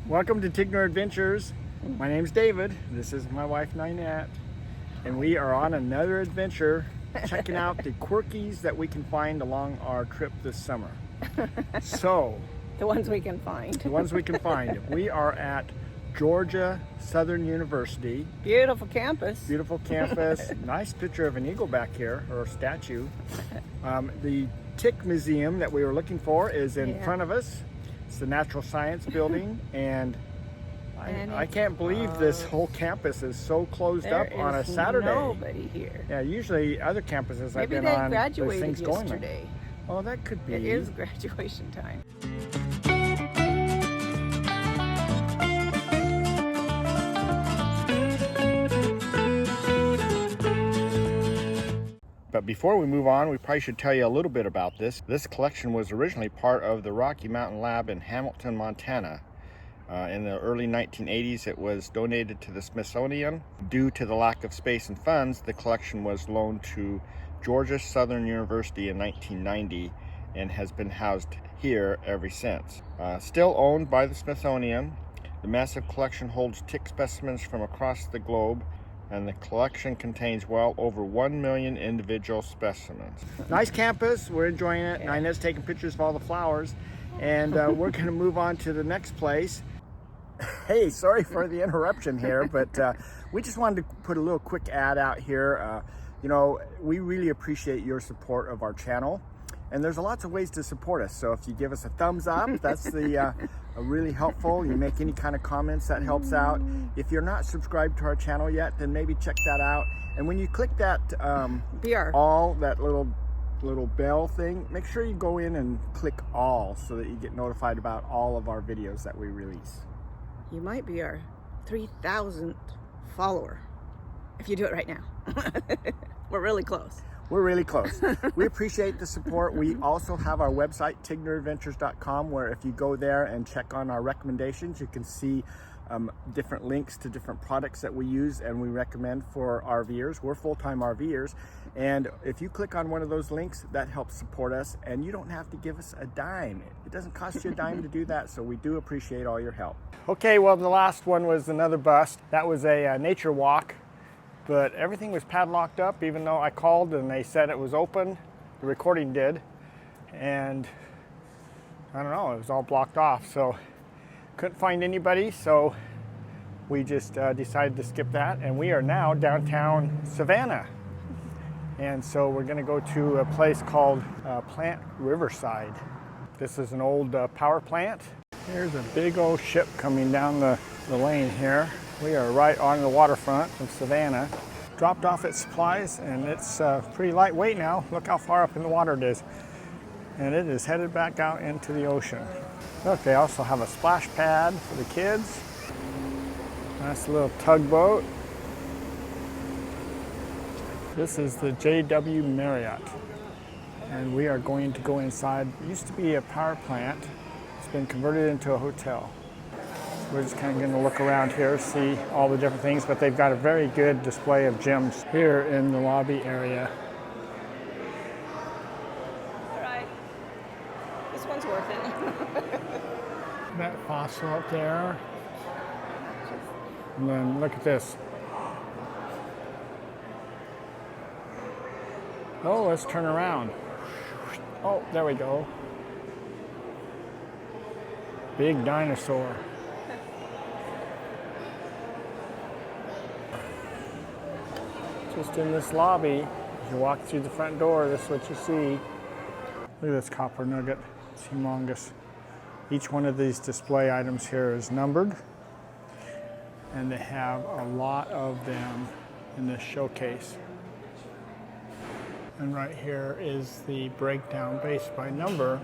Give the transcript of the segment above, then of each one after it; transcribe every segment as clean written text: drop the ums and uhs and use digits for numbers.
Welcome to Tigner Adventures. My name's David. This is my wife Ninette, and we are on another adventure checking out the quirkies that we can find along our trip this summer. So, the ones we can find. The ones we can find. We are at Georgia Southern University. Beautiful campus. Beautiful campus. Nice picture of an eagle back here, or a statue. The Tick Museum that we were looking for is in front of us. It's the Natural Science Building, and I can't believe this whole campus is so closed up on a Saturday. Nobody here. Yeah, usually other campuses I've been on, there's things going on. Oh, that could be. It is graduation time. But before we move on, we probably should tell you a little bit about this. This collection was originally part of the Rocky Mountain Lab in Hamilton, Montana. In the early 1980s, it was donated to the Smithsonian. Due to the lack of space and funds, the collection was loaned to Georgia Southern University in 1990 and has been housed here ever since. Still owned by the Smithsonian, the massive collection holds tick specimens from across the globe, and the collection contains well over 1 million individual specimens. Nice campus, we're enjoying it. Yeah. Ninette's taking pictures of all the flowers, and we're gonna move on to the next place. Hey, sorry for the interruption here, but we just wanted to put a little quick ad out here. You know, we really appreciate your support of our channel, and there's lots of ways to support us. So if you give us a thumbs up, that's the really helpful. You make any kind of comments, that helps out. If you're not subscribed to our channel yet, then maybe check that out. And when you click that that little bell thing, make sure you go in and click all so that you get notified about all of our videos that we release. You might be our 3,000th follower if you do it right now. We're really close. We're really close. We appreciate the support. We also have our website, tigneradventures.com, where if you go there and check on our recommendations, you can see different links to different products that we use and we recommend for RVers. We're full-time RVers, and if you click on one of those links, that helps support us, and you don't have to give us a dime. It doesn't cost you a dime to do that, so we do appreciate all your help. Okay, well, the last one was another bust. That was a nature walk, but everything was padlocked up, even though I called and they said it was open. The recording did, and I don't know, it was all blocked off, so couldn't find anybody, so we just decided to skip that, and we are now downtown Savannah. And so we're gonna go to a place called Plant Riverside. This is an old power plant. Here's a big old ship coming down the lane here. We are right on the waterfront of Savannah. Dropped off its supplies, and it's pretty lightweight now. Look how far up in the water it is. And it is headed back out into the ocean. Look, they also have a splash pad for the kids. Nice little tugboat. This is the JW Marriott, and we are going to go inside. It used to be a power plant. It's been converted into a hotel. We're just kind of going to look around here, see all the different things, but they've got a very good display of gems here in the lobby area. All right, this one's worth it. That fossil up there. And then look at this. Oh, let's turn around. Oh, there we go. Big dinosaur. Just in this lobby, as you walk through the front door, this is what you see. Look at this copper nugget, it's humongous. Each one of these display items here is numbered, and they have a lot of them in this showcase. And right here is the breakdown based by number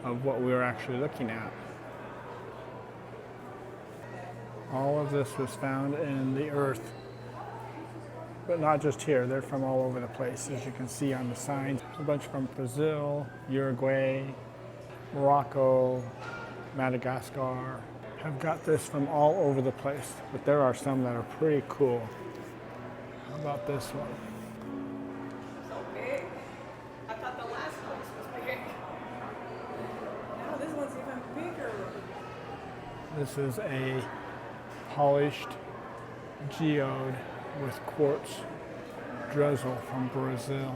of what we were actually looking at. All of this was found in the earth, but not just here. They're from all over the place, as you can see on the signs. A bunch from Brazil, Uruguay, Morocco, Madagascar. I've got this from all over the place, but there are some that are pretty cool. How about this one? So big. I thought the last one was big. Now this one's even bigger. This is a polished geode with quartz drizzle from Brazil.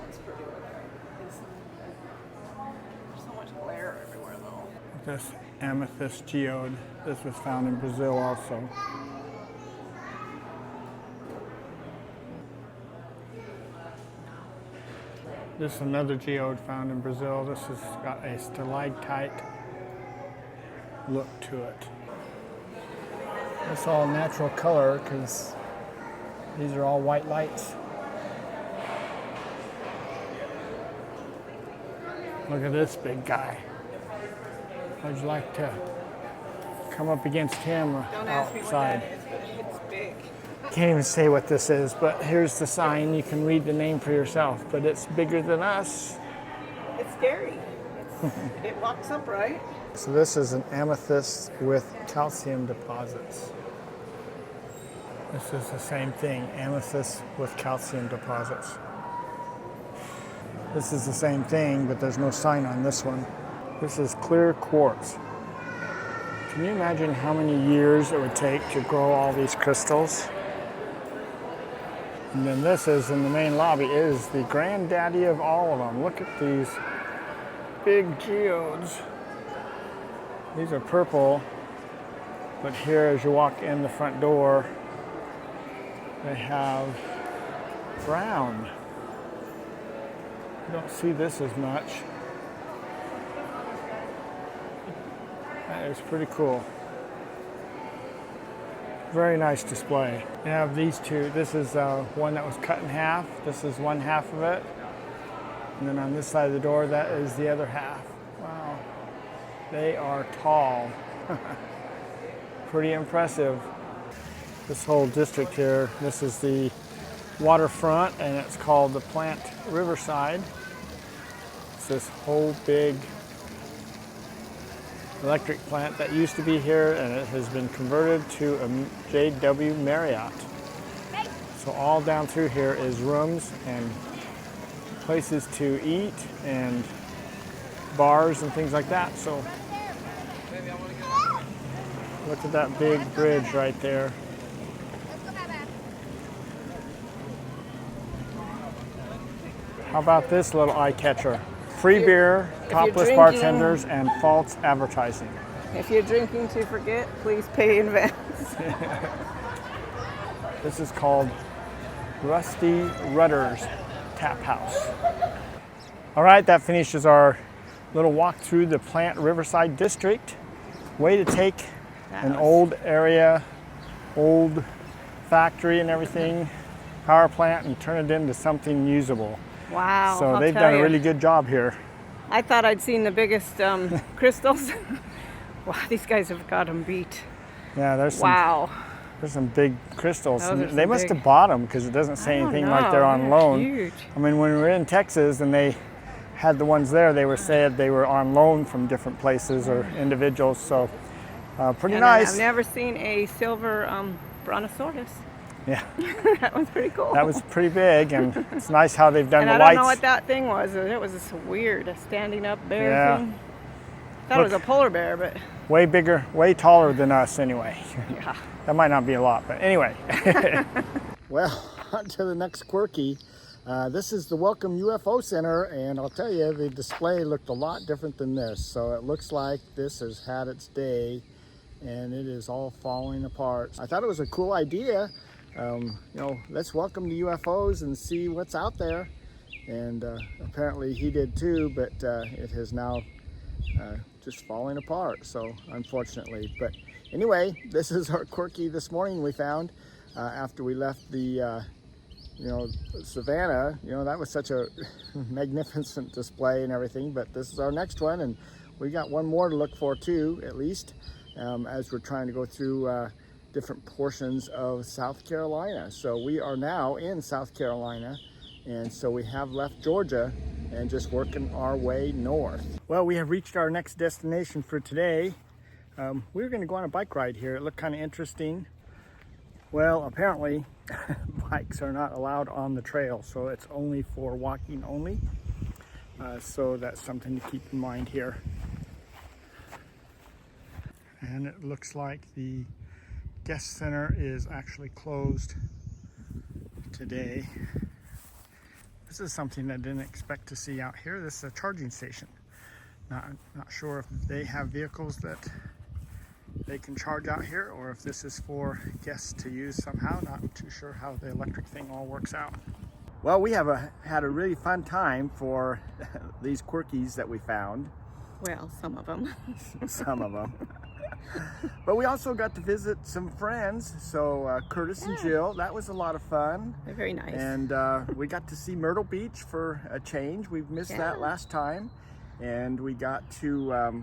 That's pretty good. There's so much glare everywhere though. This amethyst geode, this was found in Brazil also. This is another geode found in Brazil. This has got a stalactite look to it. It's all natural color because these are all white lights. Look at this big guy. Would you like to come up against him outside? It's big. Can't even say what this is, but here's the sign. You can read the name for yourself, but it's bigger than us. It's scary. It walks upright. So this is an amethyst with calcium deposits. This is the same thing, amethyst with calcium deposits. This is the same thing, but there's no sign on this one. This is clear quartz. Can you imagine how many years it would take to grow all these crystals? And then this is in the main lobby, is the granddaddy of all of them. Look at these big geodes. These are purple, but here as you walk in the front door, they have brown. You don't see this as much. That is pretty cool. Very nice display. You have these two. This is one that was cut in half. This is one half of it. And then on this side of the door, that is the other half. Wow. They are tall. Pretty impressive. This whole district here, this is the waterfront, and it's called the plant Riverside. It's this whole big electric plant that used to be here, and it has been converted to a JW Marriott. So all down through here is rooms and places to eat and bars and things like that. So look at that big bridge right there. How about this little eye catcher? Free beer, topless bartenders, and false advertising. If you're drinking to forget, please pay in advance. This is called Rusty Rudder's Tap House. All right, that finishes our little walk through the Plant Riverside District. Way to take an old area, old factory and everything, power plant, and turn it into something usable. Wow. So they've done a really good job here. I thought I'd seen the biggest crystals. Wow, these guys have got them beat. Yeah, there's some big crystals. They must have bought them because it doesn't say anything like they're on loan. Huge. I mean, when we were in Texas and they had the ones there, they were said they were on loan from different places or individuals. So pretty nice. I've never seen a silver brontosaurus. Yeah. That one's pretty cool. That was pretty big, and it's nice how they've done the lights. I don't know what that thing was. It was this weird standing up bear thing. Thought it was a polar bear, but way bigger, way taller than us anyway. Yeah. That might not be a lot, but anyway. Well, on to the next quirky. This is the Welcome UFO Center, and I'll tell you, the display looked a lot different than this. So it looks like this has had its day, and it is all falling apart. I thought it was a cool idea. You know, let's welcome the UFOs and see what's out there. And apparently he did too, but it has now just falling apart, so unfortunately. But anyway, this is our quirky this morning we found after we left the you know, Savannah. You know, that was such a magnificent display and everything, but this is our next one, and we got one more to look for too, at least, as we're trying to go through different portions of South Carolina. So we are now in South Carolina, and so we have left Georgia and just working our way north. Well, we have reached our next destination for today. We were going to go on a bike ride here. It looked kind of interesting. Well, apparently bikes are not allowed on the trail, so it's only for walking only. So that's something to keep in mind here. And it looks like the guest center is actually closed today. This is something I didn't expect to see out here. This is a charging station. Not sure if they have vehicles that they can charge out here or if this is for guests to use somehow. Not too sure how the electric thing all works out. Well, we have had a really fun time for these quirkies that we found. Well, some of them. Some of them. But we also got to visit some friends. So Curtis and Jill, that was a lot of fun. They're very nice. And we got to see Myrtle Beach for a change. We've missed that last time. And we got to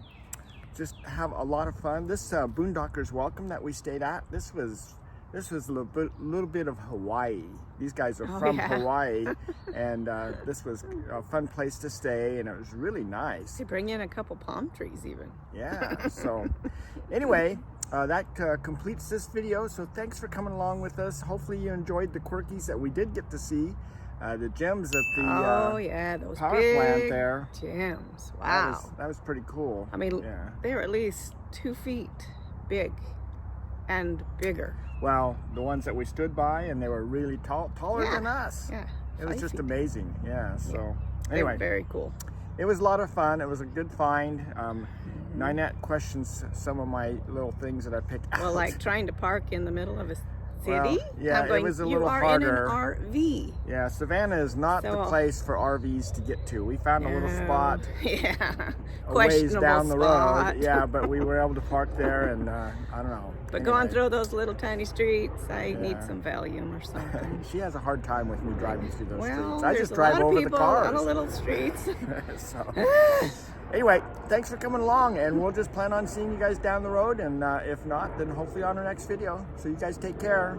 just have a lot of fun. This Boondockers Welcome that we stayed at, this was a little bit of Hawaii. These guys are from Hawaii, and this was a fun place to stay, and it was really nice. They bring in a couple palm trees even. Yeah, so anyway, that completes this video. So thanks for coming along with us. Hopefully you enjoyed the quirkies that we did get to see. The gems at the those power big plant there. gems. Wow. That was pretty cool. I mean, they're at least 2 feet big and bigger. Well, the ones that we stood by, and they were really taller than us. Yeah. It was just amazing. Yeah. So They anyway, were very cool. it was a lot of fun. It was a good find. Ninette questions some of my little things that I picked out. Well, like trying to park in the middle of a city. Well, yeah, I'm going, it was a you little are harder. in an RV. Yeah, Savannah is not the place for RVs to get to. We found a little spot. Yeah. A ways Questionable down the spot. road. Yeah, but we were able to park there, and I don't know. But going through those little tiny streets, I need some Valium or something. She has a hard time with me driving through those Well, streets. I there's just drive a lot over of the people cars. on the little streets. So, anyway, thanks for coming along, and we'll just plan on seeing you guys down the road, and if not, then hopefully on our next video. So you guys take care.